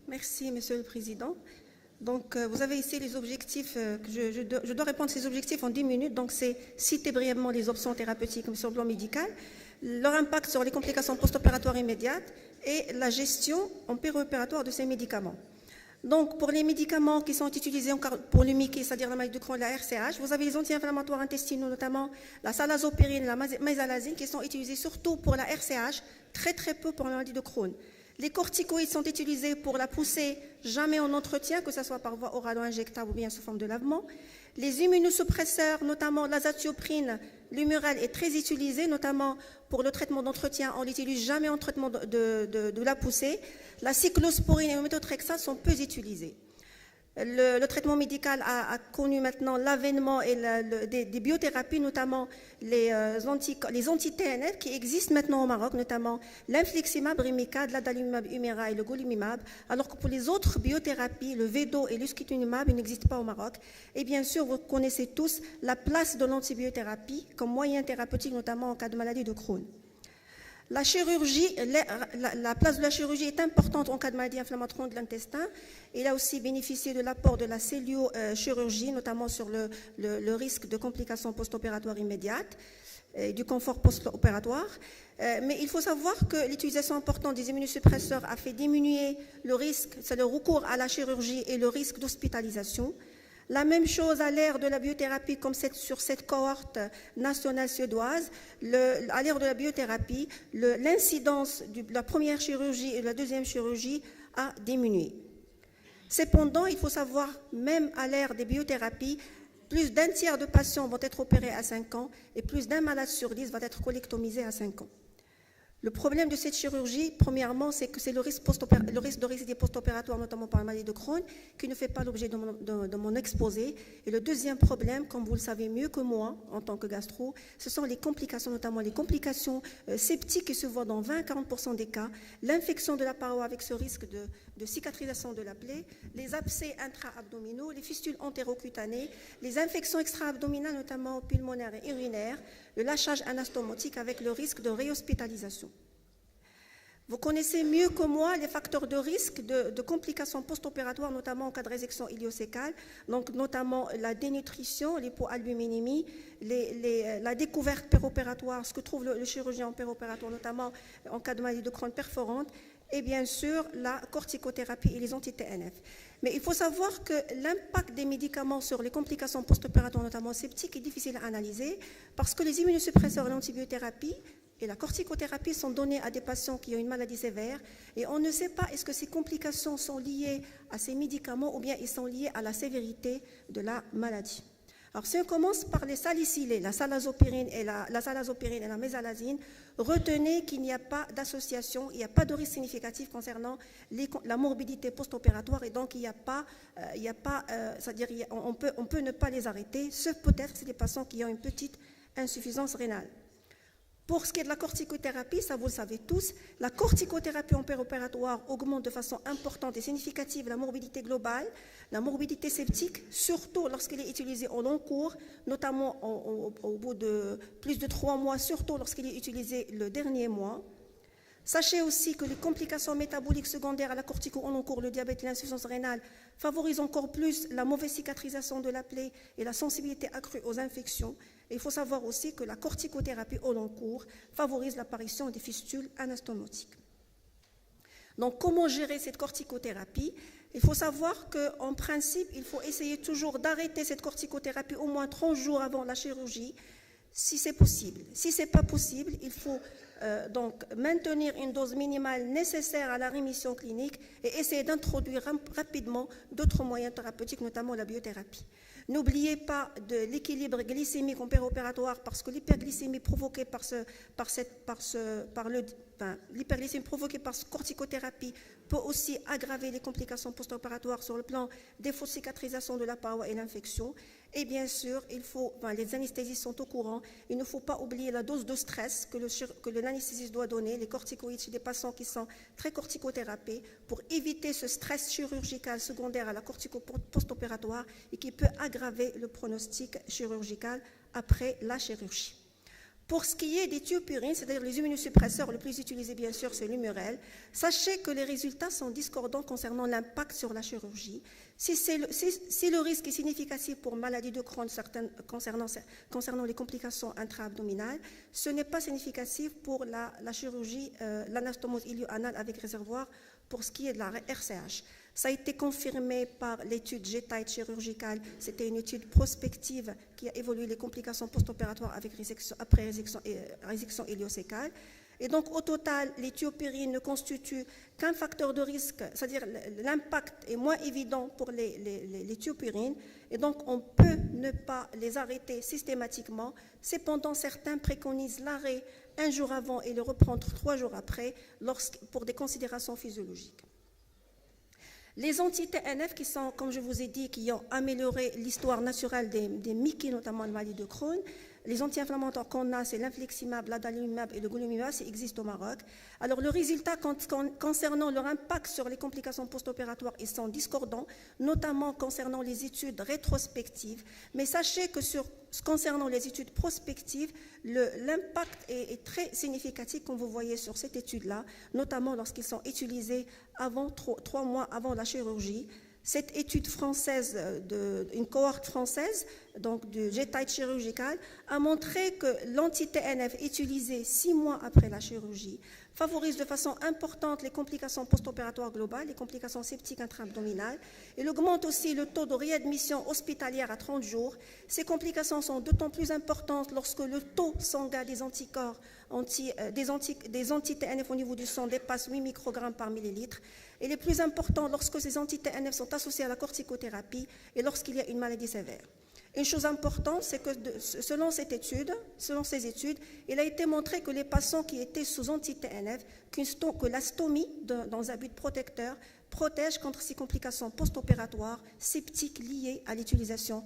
Merci, Monsieur le Président. Donc, vous avez ici les objectifs, je dois répondre à ces objectifs en 10 minutes. Donc, c'est citer brièvement les options thérapeutiques sur le plan médical, leur impact sur les complications post-opératoires immédiates et la gestion en périopératoire de ces médicaments. Donc, pour les médicaments qui sont utilisés pour le Mickey, c'est-à-dire la maladie de Crohn, la RCH, vous avez les anti-inflammatoires intestinaux, notamment la salazopérine et la mésalazine, qui sont utilisés surtout pour la RCH, très peu pour la maladie de Crohn. Les corticoïdes sont utilisés pour la poussée, jamais en entretien, que ce soit par voie orale ou injectable ou bien sous forme de lavement. Les immunosuppresseurs, notamment l'azatioprine, l'humorel est très utilisé, notamment pour le traitement d'entretien. On l'utilise jamais en traitement de la poussée. La cyclosporine et le méthotrexate sont peu utilisés. Le traitement médical a connu maintenant l'avènement des biothérapies, notamment les anti-TNF qui existent maintenant au Maroc, notamment l'infliximab, Remicade, l'adalimumab, Humira et le golimumab, alors que pour les autres biothérapies, le Vedo et l'uskitunumab, ils n'existent pas au Maroc. Et bien sûr, vous connaissez tous la place de l'antibiothérapie comme moyen thérapeutique, notamment en cas de maladie de Crohn. La chirurgie, la place de la chirurgie est importante en cas de maladie inflammatoire de l'intestin. Il a aussi bénéficié de l'apport de la celluliochirurgie, notamment sur le risque de complications post-opératoires immédiates et du confort post-opératoire. Mais il faut savoir que l'utilisation importante des immunosuppresseurs a fait diminuer le risque, c'est le recours à la chirurgie et le risque d'hospitalisation. La même chose à l'ère de la biothérapie, comme sur cette cohorte nationale suédoise. À l'ère de la biothérapie, l'incidence de la première chirurgie et de la deuxième chirurgie a diminué. Cependant, il faut savoir, même à l'ère des biothérapies, plus d'un tiers de patients vont être opérés à 5 ans et plus d'un malade sur 10 va être colectomisé à 5 ans. Le problème de cette chirurgie, premièrement, c'est que c'est le risque de récidive post-opératoire, notamment par la maladie de Crohn, qui ne fait pas l'objet de mon exposé. Et le deuxième problème, comme vous le savez mieux que moi, en tant que gastro, ce sont les complications, notamment les complications septiques qui se voient dans 20 à 40% des cas, l'infection de la paroi avec ce risque de cicatrisation de la plaie, les abcès intra-abdominaux, les fistules entérocutanées, les infections extra-abdominales, notamment pulmonaires et urinaires, le lâchage anastomotique avec le risque de réhospitalisation. Vous connaissez mieux que moi les facteurs de risque de complications post-opératoires, notamment en cas de résection iléocécale, donc notamment la dénutrition, l'hypoalbuminémie, la découverte péropératoire, ce que trouve le chirurgien en péropératoire, notamment en cas de maladie de Crohn perforante, et bien sûr la corticothérapie et les anti-TNF. Mais il faut savoir que l'impact des médicaments sur les complications post-opératoires, notamment septiques, est difficile à analyser parce que les immunosuppresseurs et l'antibiothérapie et la corticothérapie sont donnés à des patients qui ont une maladie sévère et on ne sait pas est-ce que ces complications sont liées à ces médicaments ou bien ils sont liés à la sévérité de la maladie. Alors si on commence par les salicylés, la salazopérine et la mésalazine, retenez qu'il n'y a pas d'association, il n'y a pas de risque significatif concernant la morbidité post-opératoire et donc c'est-à-dire on peut ne pas les arrêter, sauf peut-être que c'est des patients qui ont une petite insuffisance rénale. Pour ce qui est de la corticothérapie, ça vous le savez tous, la corticothérapie en péropératoire augmente de façon importante et significative la morbidité globale, la morbidité septique, surtout lorsqu'elle est utilisée en long cours, notamment au bout de plus de 3 mois, surtout lorsqu'elle est utilisée le dernier mois. Sachez aussi que les complications métaboliques secondaires à la cortico en long cours, le diabète et l'insuffisance rénale, favorisent encore plus la mauvaise cicatrisation de la plaie et la sensibilité accrue aux infections. Et il faut savoir aussi que la corticothérapie au long cours favorise l'apparition des fistules anastomotiques. Donc, comment gérer cette corticothérapie? Il faut savoir qu'en principe, il faut essayer toujours d'arrêter cette corticothérapie au moins 30 jours avant la chirurgie, si c'est possible. Si ce n'est pas possible, il faut donc maintenir une dose minimale nécessaire à la rémission clinique et essayer d'introduire rapidement d'autres moyens thérapeutiques, notamment la biothérapie. N'oubliez pas de l'équilibre glycémique en péropératoire parce que l'hyperglycémie provoquée par l'hyperglycémie provoquée par cette corticothérapie peut aussi aggraver les complications post-opératoires sur le plan des fausses cicatrisations de la paroi et l'infection. Et bien sûr, les anesthésistes sont au courant, il ne faut pas oublier la dose de stress que l'anesthésiste doit donner, les corticoïdes chez des patients qui sont très corticothérapiés pour éviter ce stress chirurgical secondaire à la cortico post-opératoire et qui peut aggraver le pronostic chirurgical après la chirurgie. Pour ce qui est des thiopurines, c'est-à-dire les immunosuppresseurs, le plus utilisé bien sûr c'est l'Humurel, sachez que les résultats sont discordants concernant l'impact sur la chirurgie. Si le risque est significatif pour maladie de Crohn concernant les complications intra-abdominales, ce n'est pas significatif pour la chirurgie, l'anastomose ilio-anale avec réservoir pour ce qui est de la RCH. Ça a été confirmé par l'étude G-Tide chirurgicale. C'était une étude prospective qui a évolué les complications post-opératoires après résection héliocécale. Et donc, au total, les thiopurines ne constituent qu'un facteur de risque, c'est-à-dire l'impact est moins évident pour les thiopurines, et donc on peut ne pas les arrêter systématiquement. Cependant, certains préconisent l'arrêt un jour avant et le reprendre 3 jours après pour des considérations physiologiques. Les anti-TNF qui sont, comme je vous ai dit, qui ont amélioré l'histoire naturelle des MICI, notamment de maladie de Crohn. Les anti-inflammatoires qu'on a, c'est l'infliximab, l'adalimumab et le golimumab, ça existe au Maroc. Alors, le résultat concernant leur impact sur les complications post-opératoires, ils sont discordants, notamment concernant les études rétrospectives. Mais sachez que concernant les études prospectives, l'impact est très significatif, comme vous voyez sur cette étude-là, notamment lorsqu'ils sont utilisés 3 mois avant la chirurgie. Cette étude française, une cohorte française, donc du G-Tide chirurgical, a montré que l'anti-TNF utilisé 6 mois après la chirurgie favorise de façon importante les complications post-opératoires globales, les complications septiques intra-abdominales. Il augmente aussi le taux de réadmission hospitalière à 30 jours. Ces complications sont d'autant plus importantes lorsque le taux sanguin des anticorps, des anti-TNF au niveau du sang dépasse 8 microgrammes par millilitre. Et les plus importants lorsque ces anti-TNF sont associés à la corticothérapie et lorsqu'il y a une maladie sévère. Une chose importante, c'est que selon ces études, il a été montré que les patients qui étaient sous anti-TNF, que la stomie dans un but protecteur protège contre ces complications post-opératoires septiques liées à l'utilisation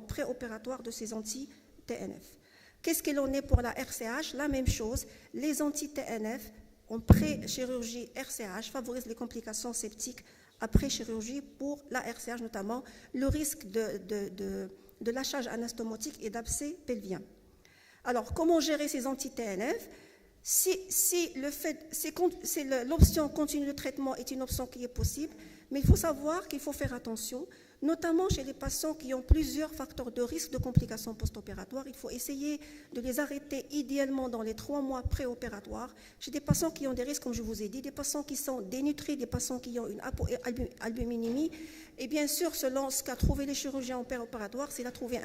préopératoire de ces anti-TNF. Qu'est-ce qu'il en est pour la RCH? La même chose, les anti-TNF en pré-chirurgie RCH favorisent les complications septiques après chirurgie pour la RCH, notamment le risque de lâchage anastomotique et d'abcès pelvien. Alors, comment gérer ces anti-TNF? Si l'option continue de traitement est une option qui est possible, mais il faut savoir qu'il faut faire attention, notamment chez les patients qui ont plusieurs facteurs de risque de complications post-opératoires. Il faut essayer de les arrêter idéalement dans les 3 mois préopératoires. Chez des patients qui ont des risques, comme je vous ai dit, des patients qui sont dénutris, des patients qui ont une albuminémie. Et bien sûr, selon ce qu'a trouvé les chirurgiens en préopératoire, s'il a trouvé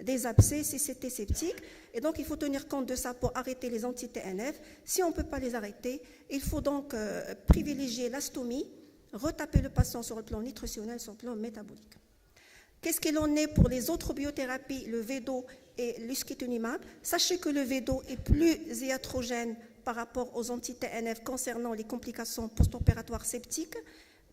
des abcès, si c'était septique. Et donc, il faut tenir compte de ça pour arrêter les anti-TNF. Si on ne peut pas les arrêter, il faut donc privilégier la stomie, retaper le patient sur le plan nutritionnel, sur le plan métabolique. Qu'est-ce qu'il en est pour les autres biothérapies, le Vedo et l'ustekinumab? Sachez que le Vedo est plus iatrogène par rapport aux anti-TNF concernant les complications post-opératoires septiques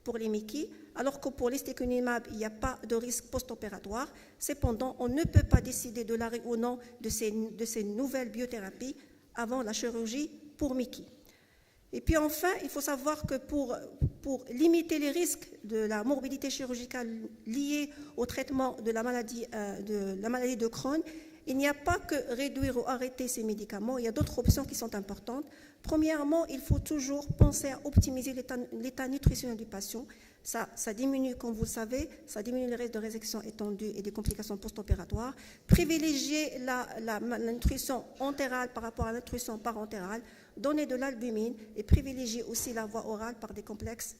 pour les MICI, alors que pour l'ustekinumab, il n'y a pas de risque post-opératoire. Cependant, on ne peut pas décider de l'arrêt ou non de ces nouvelles biothérapies avant la chirurgie pour MICI. Et puis enfin, il faut savoir que pour limiter les risques de la morbidité chirurgicale liée au traitement de la maladie de Crohn, il n'y a pas que réduire ou arrêter ces médicaments, il y a d'autres options qui sont importantes. Premièrement, il faut toujours penser à optimiser l'état nutritionnel du patient. Ça diminue, comme vous le savez, ça diminue le risque de résection étendue et des complications post-opératoires. Privilégier la nutrition entérale par rapport à la nutrition parentérale, donner de l'albumine et privilégier aussi la voie orale par des complexes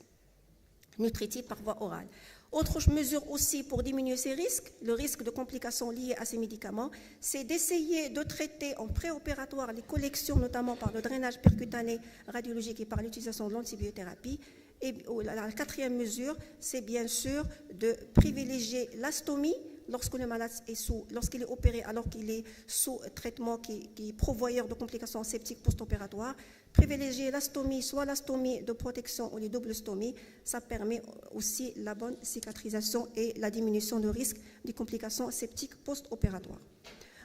nutritifs par voie orale. Autre mesure aussi pour diminuer ces risques, le risque de complications liées à ces médicaments, c'est d'essayer de traiter en préopératoire les collections, notamment par le drainage percutané radiologique et par l'utilisation de l'antibiothérapie. Et la 4e mesure, c'est bien sûr de privilégier l'astomie lorsque le malade lorsqu'il est opéré, alors qu'il est sous traitement qui est pourvoyeur de complications septiques post-opératoires. Privilégier l'astomie, soit l'astomie de protection ou les doubles stomies, ça permet aussi la bonne cicatrisation et la diminution de risque des complications septiques post-opératoires.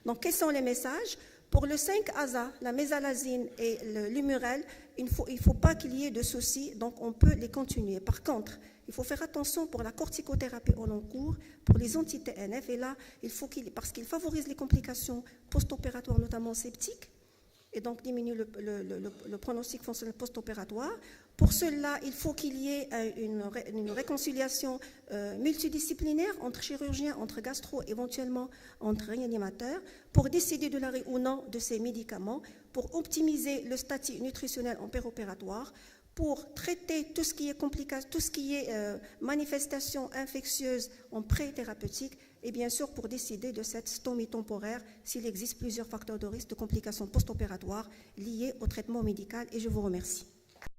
Donc, quels sont les messages? Pour le 5-ASA, la mésalazine et l'Humurel, il ne faut pas qu'il y ait de soucis, donc on peut les continuer. Par contre, il faut faire attention pour la corticothérapie au long cours, pour les anti-TNF, et là, parce qu'il favorise les complications post-opératoires, notamment septiques, et donc diminue le pronostic fonctionnel post-opératoire. Pour cela, il faut qu'il y ait une réconciliation multidisciplinaire entre chirurgiens, entre gastro, éventuellement entre réanimateurs, pour décider de l'arrêt ou non de ces médicaments, pour optimiser le statut nutritionnel en péropératoire, pour traiter tout ce qui est manifestation infectieuse en pré-thérapeutique, et bien sûr pour décider de cette stomie temporaire s'il existe plusieurs facteurs de risque de complications post-opératoires liés au traitement médical. Et je vous remercie.